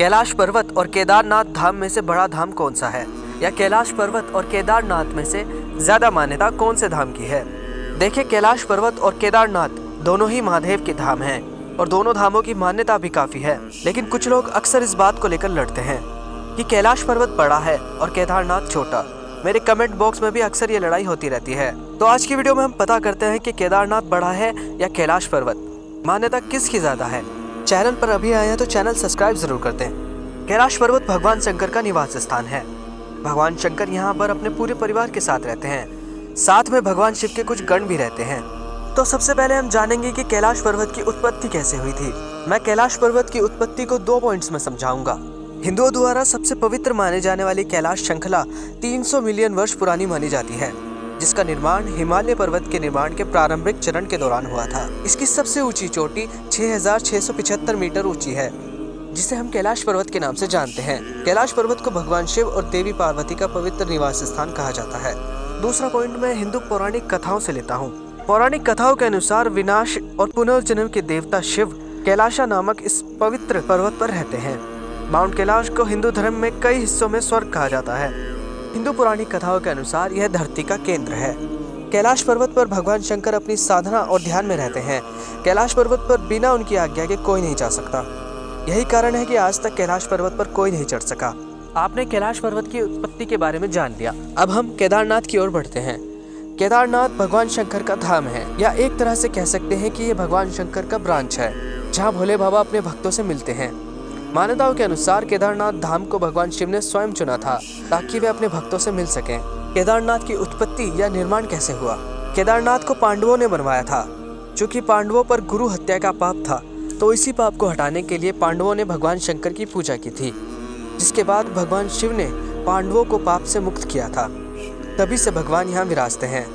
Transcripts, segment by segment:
कैलाश पर्वत और केदारनाथ धाम में से बड़ा धाम कौन सा है, या कैलाश पर्वत और केदारनाथ में से ज्यादा मान्यता कौन से धाम की है। देखिए, कैलाश पर्वत और केदारनाथ दोनों ही महादेव के धाम हैं और दोनों धामों की मान्यता भी काफी है। लेकिन कुछ लोग अक्सर इस बात को लेकर लड़ते हैं कि कैलाश पर्वत बड़ा है और केदारनाथ छोटा। मेरे कमेंट बॉक्स में भी अक्सर ये लड़ाई होती रहती है। तो आज की वीडियो में हम पता करते हैं कि केदारनाथ बड़ा है या कैलाश पर्वत, मान्यता किसकी ज्यादा है। चैनल पर अभी आए हैं तो चैनल सब्सक्राइब जरूर कर दें। कैलाश पर्वत भगवान शंकर का निवास स्थान है। भगवान शंकर यहाँ पर अपने पूरे परिवार के साथ रहते हैं। साथ में भगवान शिव के कुछ गण भी रहते हैं। तो सबसे पहले हम जानेंगे कि कैलाश पर्वत की उत्पत्ति कैसे हुई थी। मैं कैलाश पर्वत की उत्पत्ति को 2 पॉइंट्स में समझाऊंगा। हिंदुओं द्वारा सबसे पवित्र माने जाने वाली कैलाश श्रृंखला 300 मिलियन वर्ष पुरानी मानी जाती है, जिसका निर्माण हिमालय पर्वत के निर्माण के प्रारंभिक चरण के दौरान हुआ था। इसकी सबसे ऊंची चोटी 6675 मीटर ऊंची है, जिसे हम कैलाश पर्वत के नाम से जानते हैं। कैलाश पर्वत को भगवान शिव और देवी पार्वती का पवित्र निवास स्थान कहा जाता है। दूसरा पॉइंट मैं हिंदू पौराणिक कथाओं से लेता हूँ। पौराणिक कथाओं के अनुसार विनाश और पुनर्जन्म के देवता शिव कैलाशा नामक इस पवित्र पर्वत पर रहते हैं। माउंट कैलाश को हिंदू धर्म में कई हिस्सों में स्वर्ग कहा जाता है। हिंदू पौराणिक कथाओं के अनुसार यह धरती का केंद्र है। कैलाश पर्वत पर भगवान शंकर अपनी साधना और ध्यान में रहते हैं। कैलाश पर्वत पर बिना उनकी आज्ञा के कोई नहीं जा सकता। यही कारण है कि आज तक कैलाश पर्वत पर कोई नहीं चढ़ सका। आपने कैलाश पर्वत की उत्पत्ति के बारे में जान लिया। अब हम केदारनाथ की ओर बढ़ते हैं। केदारनाथ भगवान शंकर का धाम है, या एक तरह से कह सकते हैं कि ये भगवान शंकर का ब्रांच है, जहाँ भोले बाबा अपने भक्तों से मिलते हैं। मान्यताओं के अनुसार केदारनाथ धाम को भगवान शिव ने स्वयं चुना था ताकि वे अपने भक्तों से मिल सकें। केदारनाथ की उत्पत्ति या निर्माण कैसे हुआ। केदारनाथ को पांडवों ने बनवाया था। चूंकि पांडवों पर गुरु हत्या का पाप था, तो इसी पाप को हटाने के लिए पांडवों ने भगवान शंकर की पूजा की थी, जिसके बाद भगवान शिव ने पांडवों को पाप से मुक्त किया था। तभी से भगवान यहाँ विराजते हैं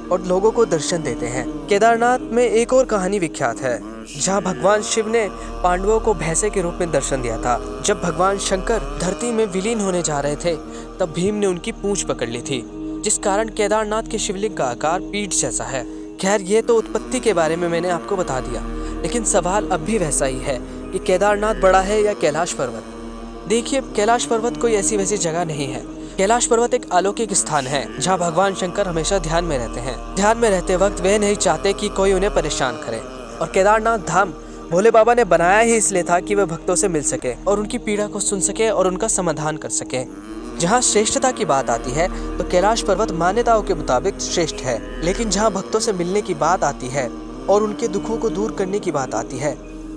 और लोगों को दर्शन देते हैं। केदारनाथ में एक और कहानी विख्यात है, जहाँ भगवान शिव ने पांडवों को भैंसे के रूप में दर्शन दिया था। जब भगवान शंकर धरती में विलीन होने जा रहे थे, तब भीम ने उनकी पूंछ पकड़ ली थी, जिस कारण केदारनाथ के शिवलिंग का आकार पीठ जैसा है। खैर, ये तो उत्पत्ति के बारे में मैंने आपको बता दिया, लेकिन सवाल अब भी वैसा ही है कि केदारनाथ बड़ा है या कैलाश पर्वत। देखिए, कैलाश पर्वत कोई ऐसी वैसी जगह नहीं है। कैलाश पर्वत एक अलौकिक स्थान है, जहाँ भगवान शंकर हमेशा ध्यान में रहते हैं। ध्यान में रहते वक्त वे नहीं चाहते कि कोई उन्हें परेशान करे। और केदारनाथ धाम भोले बाबा ने बनाया ही इसलिए था कि वे भक्तों से मिल सके और उनकी पीड़ा को सुन सके और उनका समाधान कर सके। जहाँ श्रेष्ठता की बात आती है तो कैलाश पर्वत मान्यताओं के मुताबिक श्रेष्ठ है, लेकिन जहाँ भक्तों से मिलने की बात आती है और उनके दुखों को दूर करने की बात आती है,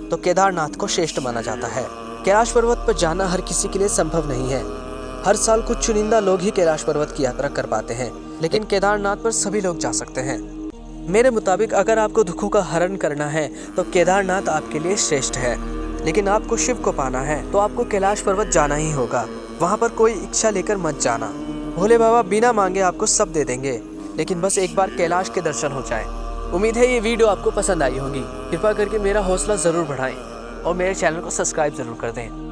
तो केदारनाथ को श्रेष्ठ माना जाता है। कैलाश पर्वत पर जाना हर किसी के लिए संभव नहीं है। हर साल कुछ चुनिंदा लोग ही कैलाश पर्वत की यात्रा कर पाते हैं, लेकिन केदारनाथ पर सभी लोग जा सकते हैं। मेरे मुताबिक अगर आपको दुखों का हरण करना है तो केदारनाथ आपके लिए श्रेष्ठ है, लेकिन आपको शिव को पाना है तो आपको कैलाश पर्वत जाना ही होगा। वहाँ पर कोई इच्छा लेकर मत जाना। भोले बाबा बिना मांगे आपको सब दे देंगे, लेकिन बस एक बार कैलाश के दर्शन हो जाए। उम्मीद है ये वीडियो आपको पसंद आई होगी। कृपा करके मेरा हौसला ज़रूर बढ़ाएं और मेरे चैनल को सब्सक्राइब ज़रूर कर दें।